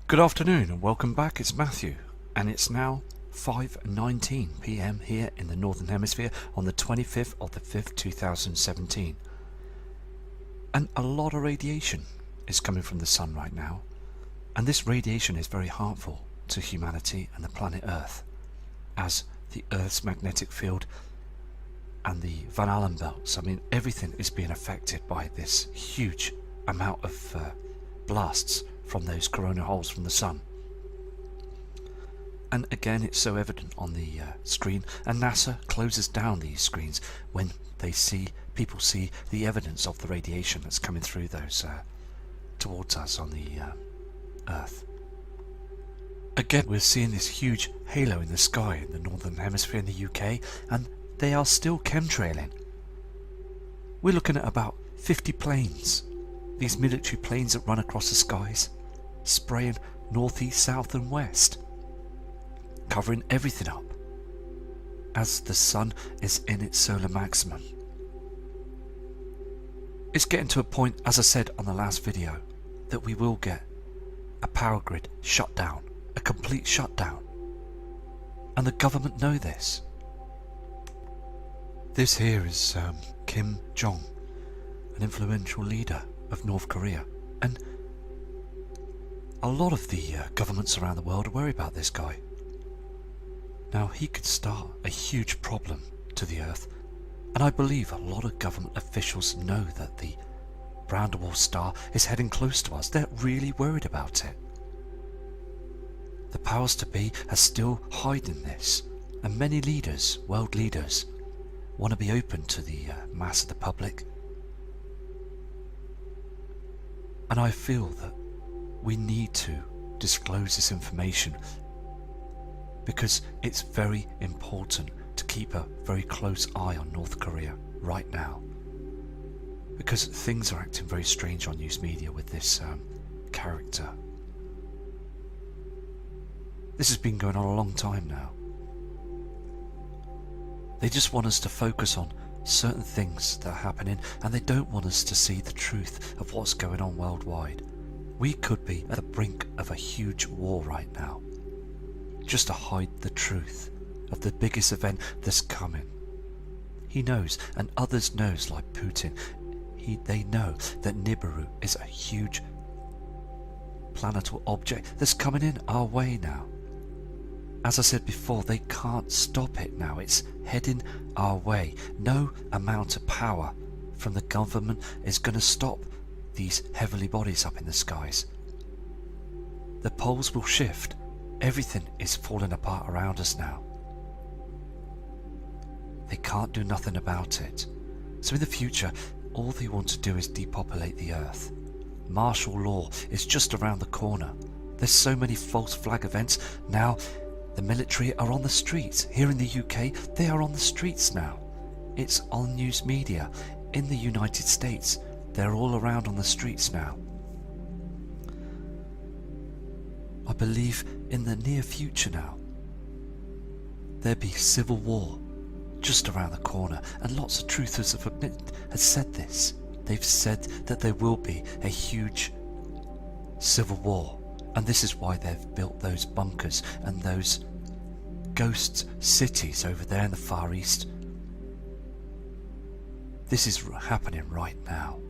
Good afternoon and welcome back. It's Matthew, and it's now 5:19 p.m. here in the Northern Hemisphere on the 25th of the 5th, 2017. And a lot of radiation is coming from the sun right now, and this radiation is very harmful to humanity and the planet Earth, as the Earth's magnetic field and the Van Allen belts, everything is being affected by this huge amount of blasts from those corona holes from the sun. And again, it's so evident on the screen, and NASA closes down these screens when people see the evidence of the radiation that's coming through those towards us on the Earth. Again, we're seeing this huge halo in the sky in the Northern Hemisphere in the UK, and they are still chemtrailing. We're looking at about 50 planes, these military planes that run across the skies, spraying northeast, south and west, covering everything up as the sun is in its solar maximum. It's getting to a point, as I said on the last video, that we will get a power grid shut down, a complete shutdown, and the government know this. This here is Kim Jong, an influential leader of North Korea, and a lot of the governments around the world are worried about this guy. Now, he could start a huge problem to the Earth, and I believe a lot of government officials know that the Brandewall star is heading close to us. They're really worried about it. The powers to be are still hiding this, and many leaders, world leaders, want to be open to the mass of the public. And I feel that we need to disclose this information because it's very important to keep a very close eye on North Korea right now, because things are acting very strange on news media with this character. This has been going on a long time now. They just want us to focus on certain things that are happening, and they don't want us to see the truth of what's going on worldwide. We could be at the brink of a huge war right now, just to hide the truth of the biggest event that's coming. He knows, and others knows, like Putin. They know that Nibiru is a huge planetary object that's coming in our way now. As I said before, they can't stop it now. It's heading our way. No amount of power from the government is going to stop these heavenly bodies up in the skies. The poles will shift. Everything is falling apart around us now. They can't do nothing about it. So in the future, all they want to do is depopulate the Earth. Martial law is just around the corner. There's so many false flag events now. The military are on the streets. Here in the UK, they are on the streets now. It's on news media. In the United States, they're all around on the streets now. I believe in the near future now, there'll be civil war just around the corner, and lots of truthers have said this. They've said that there will be a huge civil war. And this is why they've built those bunkers and those ghost cities over there in the Far East. This is happening right now.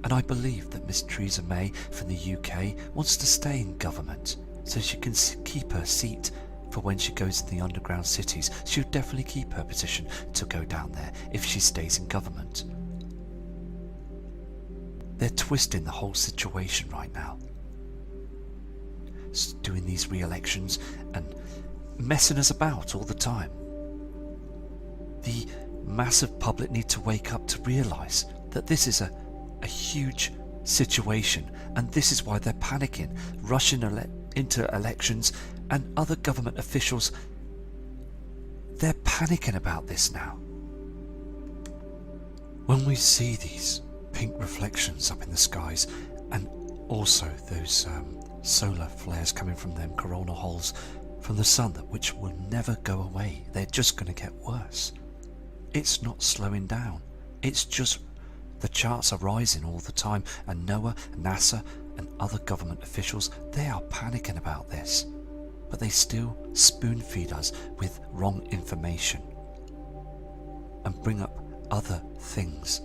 And I believe that Miss Theresa May from the UK wants to stay in government so she can keep her seat for when she goes to the underground cities. She'll definitely keep her position to go down there if she stays in government. They're twisting the whole situation right now, doing these re-elections and messing us about all the time. The massive public need to wake up to realise that this is a huge situation, and this is why they're panicking, rushing into elections, and other government officials, they're panicking about this now. When we see these pink reflections up in the skies, and also those solar flares coming from them corona holes from the sun, which will never go away. They're just going to get worse. It's not slowing down. It's just the charts are rising all the time, and NOAA, NASA and other government officials, they are panicking about this, but they still spoon feed us with wrong information and bring up other things,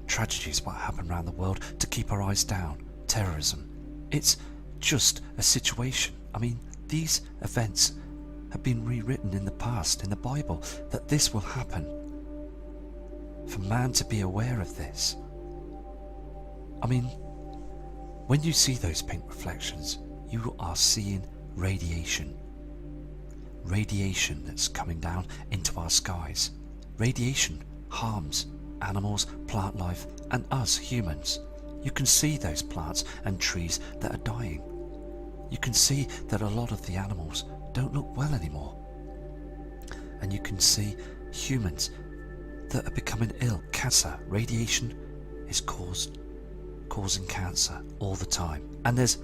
tragedies what happen around the world, to keep our eyes down, terrorism. It's just a situation. I mean, these events have been rewritten in the past in the Bible, that this will happen. For man to be aware of this. I mean, when you see those pink reflections, you are seeing radiation. Radiation that's coming down into our skies. Radiation harms animals, plant life, and us humans. You can see those plants and trees that are dying. You can see that a lot of the animals don't look well anymore. And you can see humans that are becoming ill. Cancer, radiation is causing cancer all the time. And there's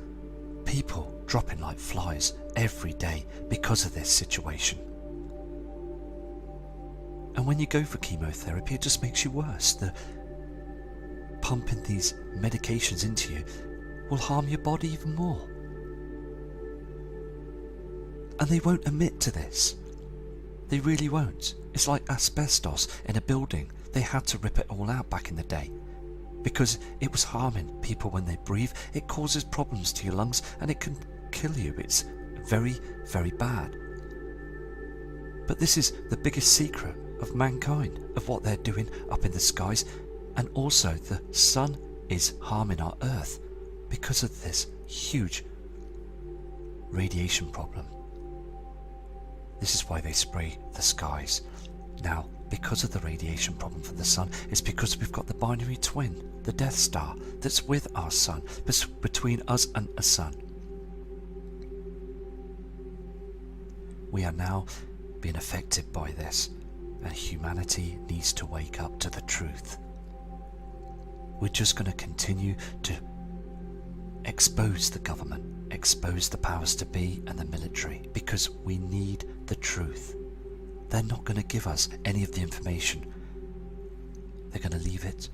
people dropping like flies every day because of this situation. And when you go for chemotherapy, it just makes you worse. The pumping these medications into you will harm your body even more. And they won't admit to this. They really won't. It's like asbestos in a building. They had to rip it all out back in the day because it was harming people when they breathe. It causes problems to your lungs and it can kill you. It's very, very bad. But this is the biggest secret of mankind, of what they're doing up in the skies. And also the sun is harming our earth because of this huge radiation problem. This is why they spray the skies. Now, because of the radiation problem from the sun, it's because we've got the binary twin, the Death Star, that's with our sun, between us and a sun. We are now being affected by this, and humanity needs to wake up to the truth. We're just going to continue to expose the government, expose the powers to be and the military, because we need the truth. They're not going to give us any of the information. They're going to leave it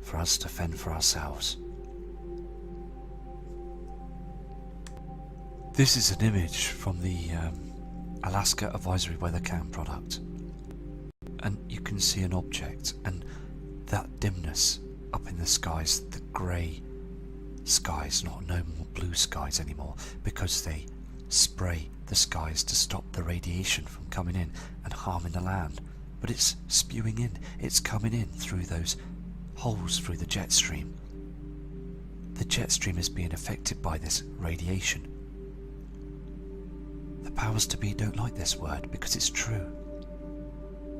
for us to fend for ourselves. This is an image from the Alaska Advisory Weather Cam product. And you can see an object, and that dimness up in the skies, the grey skies, no more blue skies anymore, because they spray the skies to stop the radiation from coming in and harming the land. But it's spewing in, it's coming in through those holes through the jet stream. The jet stream is being affected by this radiation. The powers to be don't like this word because it's true.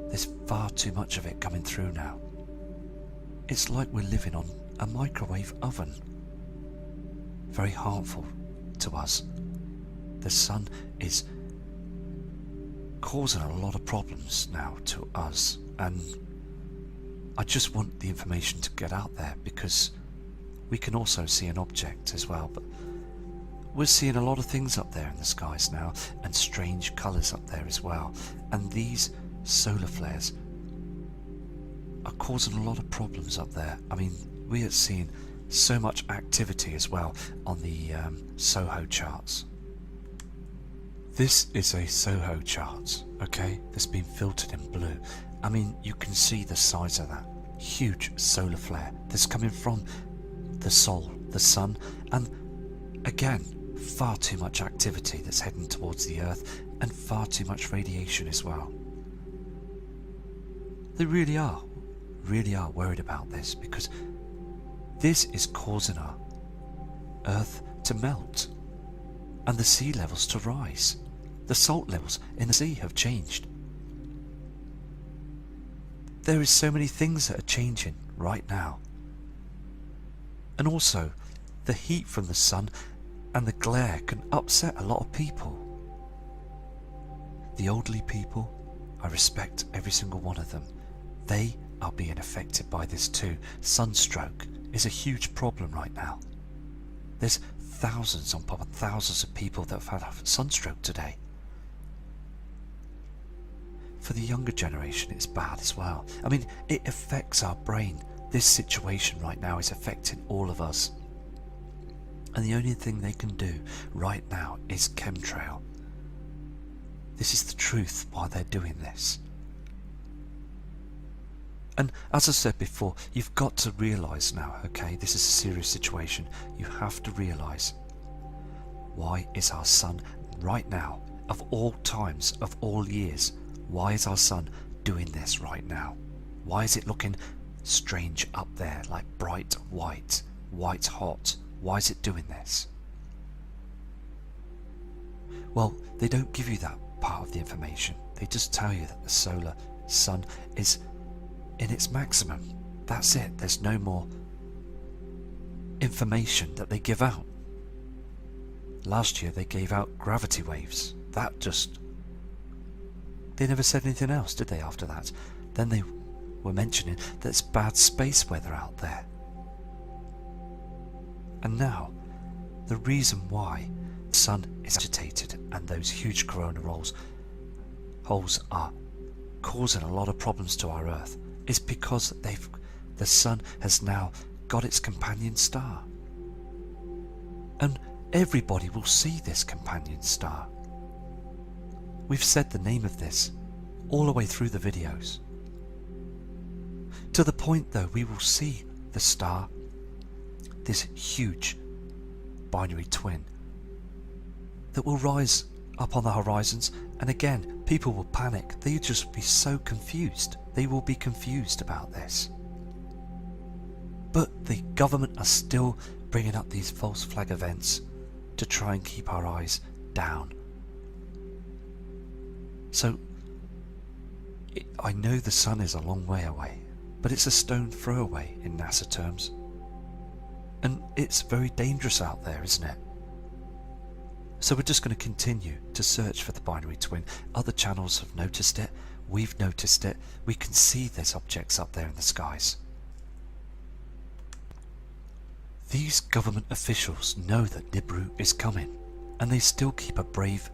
There's far too much of it coming through now. It's like we're living on a microwave oven. Very harmful to us. The sun is causing a lot of problems now to us, and I just want the information to get out there, because we can also see an object as well, but we're seeing a lot of things up there in the skies now, and strange colours up there as well, and these solar flares are causing a lot of problems up there. I mean, we are seeing so much activity as well on the SOHO charts. This is a SOHO chart, okay, that's been filtered in blue. I mean, you can see the size of that huge solar flare that's coming from the sun, and again, far too much activity that's heading towards the earth, and far too much radiation as well. They really are worried about this, because this is causing our earth to melt and the sea levels to rise. The salt levels in the sea have changed. There is so many things that are changing right now. And also, the heat from the sun and the glare can upset a lot of people. The elderly people, I respect every single one of them. They are being affected by this too. Sunstroke is a huge problem right now. There's thousands on top of thousands of people that have had sunstroke today. For the younger generation, it's bad as well. I mean, it affects our brain. This situation right now is affecting all of us. And the only thing they can do right now is chemtrail. This is the truth why they're doing this. And as I said before, you've got to realise now, okay, this is a serious situation. You have to realise, why is our sun right now, of all times, of all years, why is our sun doing this right now? Why is it looking strange up there, like bright white, white hot? Why is it doing this? Well, they don't give you that part of the information. They just tell you that the solar sun is in its maximum. That's it. There's no more information that they give out. Last year they gave out gravity waves. They never said anything else, did they, after that? Then they were mentioning that it's bad space weather out there. And now, the reason why the sun is agitated and those huge corona holes are causing a lot of problems to our Earth is because the sun has now got its companion star. And everybody will see this companion star. We've said the name of this all the way through the videos. To the point though, we will see the star, this huge binary twin that will rise up on the horizons, and again people will panic. They'll just be so confused. They will be confused about this. But the government are still bringing up these false flag events to try and keep our eyes down. So I know the sun is a long way away, but it's a stone throw away in NASA terms. And it's very dangerous out there, isn't it? So we're just going to continue to search for the binary twin. Other channels have noticed it. We've noticed it. We can see there's objects up there in the skies. These government officials know that Nibiru is coming, and they still keep a brave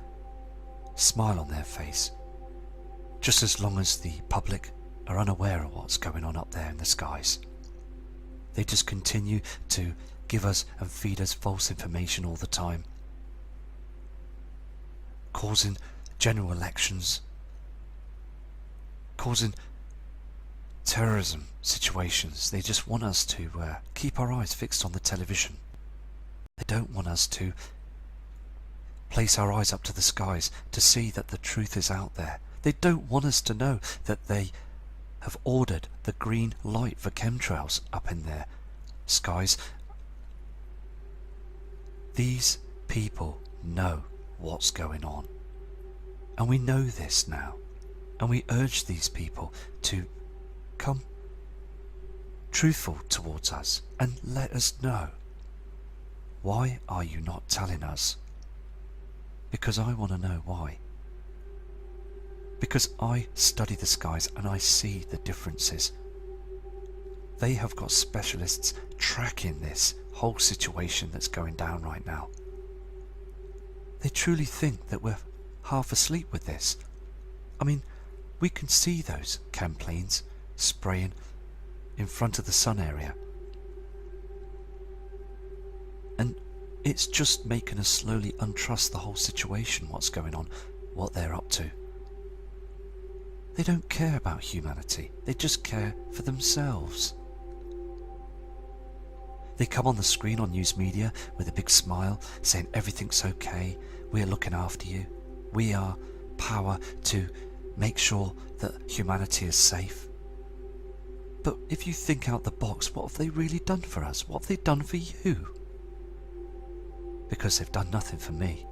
smile on their face, just as long as the public are unaware of what's going on up there in the skies. They just continue to give us and feed us false information all the time, causing general elections, causing terrorism situations. They just want us to keep our eyes fixed on the television. They don't want us to place our eyes up to the skies to see that the truth is out there. They don't want us to know that they have ordered the green light for chemtrails up in their skies. These people know what's going on, and we know this now, and we urge these people to come truthful towards us and let us know. Why are you not telling us? Because I want to know why. Because I study the skies and I see the differences. They have got specialists tracking this whole situation that's going down right now. They truly think that we're half asleep with this. I mean, we can see those chem planes spraying in front of the sun area. And it's just making us slowly untrust the whole situation, what's going on, what they're up to. They don't care about humanity. They just care for themselves. They come on the screen on news media with a big smile, saying everything's okay, we're looking after you, we are power to make sure that humanity is safe. But if you think out the box, what have they really done for us? What have they done for you? Because they've done nothing for me.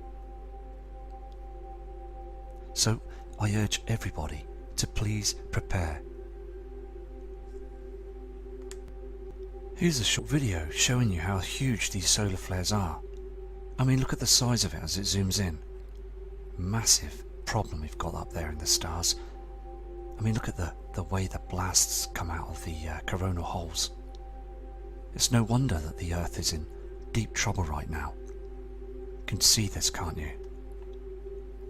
So I urge everybody to please prepare. Here's a short video showing you how huge these solar flares are. I mean, look at the size of it as it zooms in. Massive problem we've got up there in the stars. I mean, look at the way the blasts come out of the coronal holes. It's no wonder that the Earth is in deep trouble right now. You can see this, can't you?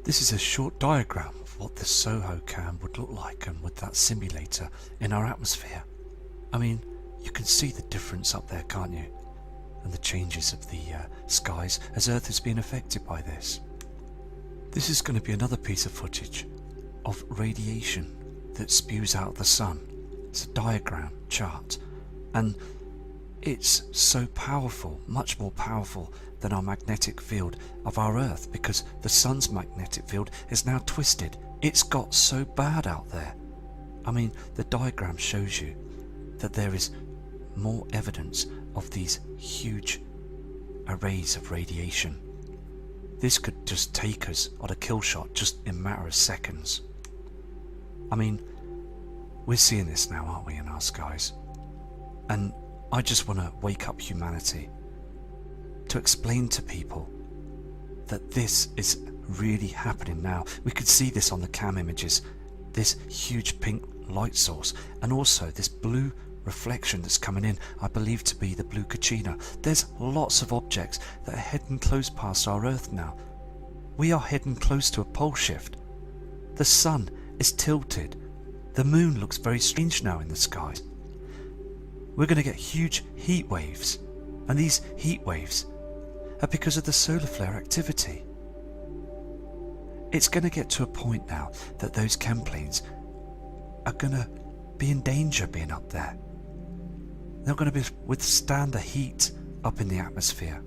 This is a short diagram of what the SOHO cam would look like, and with that simulator in our atmosphere. I mean, you can see the difference up there, can't you? and the changes of the skies as Earth is being affected by this. This is going to be another piece of footage of radiation that spews out of the sun. It's a diagram chart, and it's so powerful, much more powerful than our magnetic field of our Earth, because the sun's magnetic field is now twisted. It's got so bad out there. I mean, the diagram shows you that there is more evidence of these huge arrays of radiation. This could just take us on a kill shot just in a matter of seconds. I mean, we're seeing this now, aren't we, in our skies? And I just want to wake up humanity to explain to people that this is really happening now. We could see this on the cam images, this huge pink light source, and also this blue reflection that's coming in, I believe to be the blue Kachina. There's lots of objects that are heading close past our Earth now. We are heading close to a pole shift. The sun is tilted. The moon looks very strange now in the sky. We're going to get huge heat waves, and these heat waves are because of the solar flare activity. It's going to get to a point now that those chem planes are going to be in danger being up there. They're going to withstand the heat up in the atmosphere.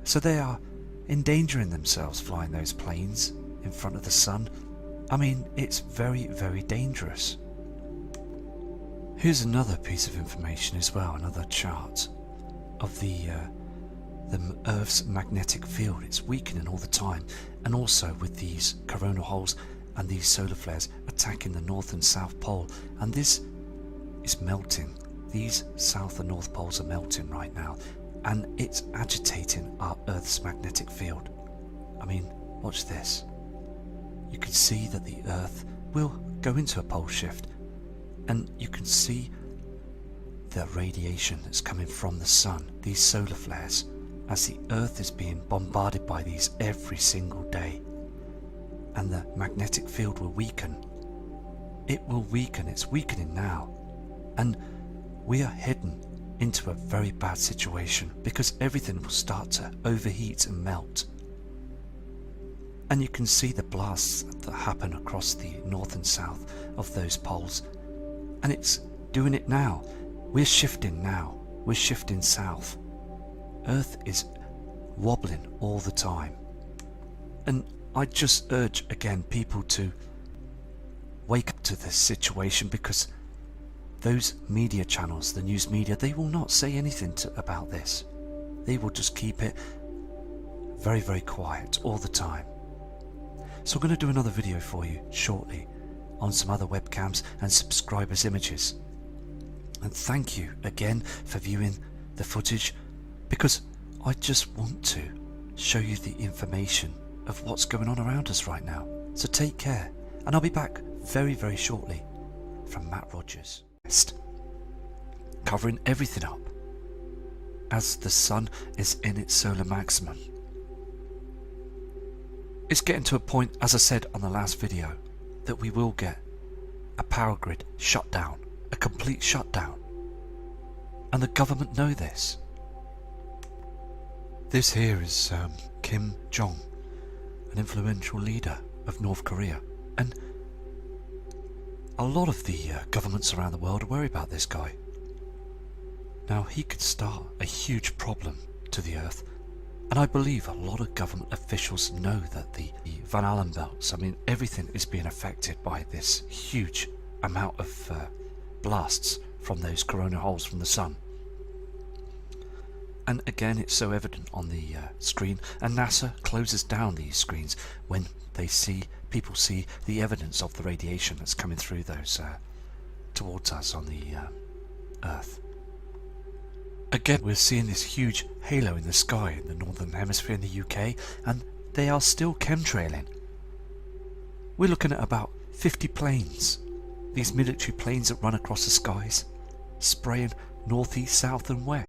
So they are endangering themselves flying those planes in front of the sun. I mean, it's very, very dangerous. Here's another piece of information as well, another chart of the Earth's magnetic field. It's weakening all the time, and also with these coronal holes and these solar flares attacking the North and South Pole, and this is melting. These South and North Poles are melting right now, and it's agitating our Earth's magnetic field. I mean, watch this. You can see that the Earth will go into a pole shift, and you can see the radiation that's coming from the sun, these solar flares, as the Earth is being bombarded by these every single day. And the magnetic field will weaken. It will weaken, it's weakening now. And we are heading into a very bad situation because everything will start to overheat and melt. And you can see the blasts that happen across the north and south of those poles. And it's doing it now. We're shifting now. We're shifting south. Earth is wobbling all the time. And I just urge again people to wake up to this situation, because those media channels, the news media, they will not say anything about this. They will just keep it very, very quiet all the time. So I'm going to do another video for you shortly on some other webcams and subscribers' images. And thank you again for viewing the footage, because I just want to show you the information of what's going on around us right now. So take care, and I'll be back very, very shortly from Matt Rogers, covering everything up as the sun is in its solar maximum. It's getting to a point, as I said on the last video, that we will get a power grid shutdown, a complete shutdown, and the government know this. This here is Kim Jong, an influential leader of North Korea, and a lot of the governments around the world are worried about this guy. Now, he could start a huge problem to the Earth, and I believe a lot of government officials know that the Van Allen belts, I mean, everything is being affected by this huge amount of blasts from those coronal holes from the sun. And again, it's so evident on the screen, and NASA closes down these screens when people see the evidence of the radiation that's coming through those towards us on the Earth. Again, we're seeing this huge halo in the sky in the Northern Hemisphere in the UK, and they are still chemtrailing. We're looking at about 50 planes, these military planes that run across the skies, spraying north, east, south and west.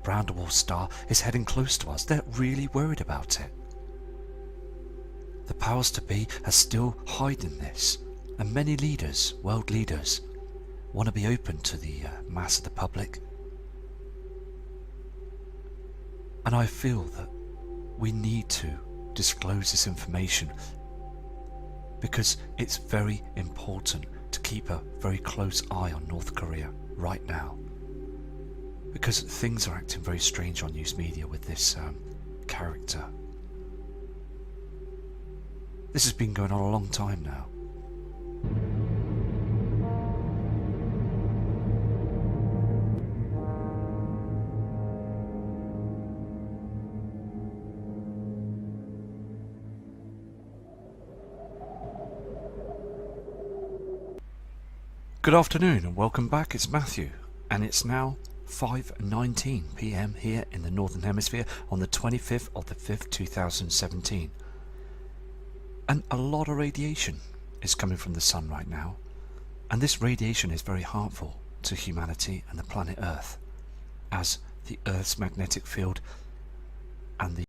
round-the-world star is heading close to us. They're really worried about it. The powers to be are still hiding this, and many leaders, world leaders, want to be open to the mass of the public. And I feel that we need to disclose this information because it's very important to keep a very close eye on North Korea right now, because things are acting very strange on news media with this character. This has been going on a long time now. Good afternoon and welcome back. It's Matthew, and it's now 5:19 PM here in the Northern Hemisphere on the 25th of the 5th, 2017. And a lot of radiation is coming from the sun right now, and this radiation is very harmful to humanity and the planet Earth, as the Earth's magnetic field and the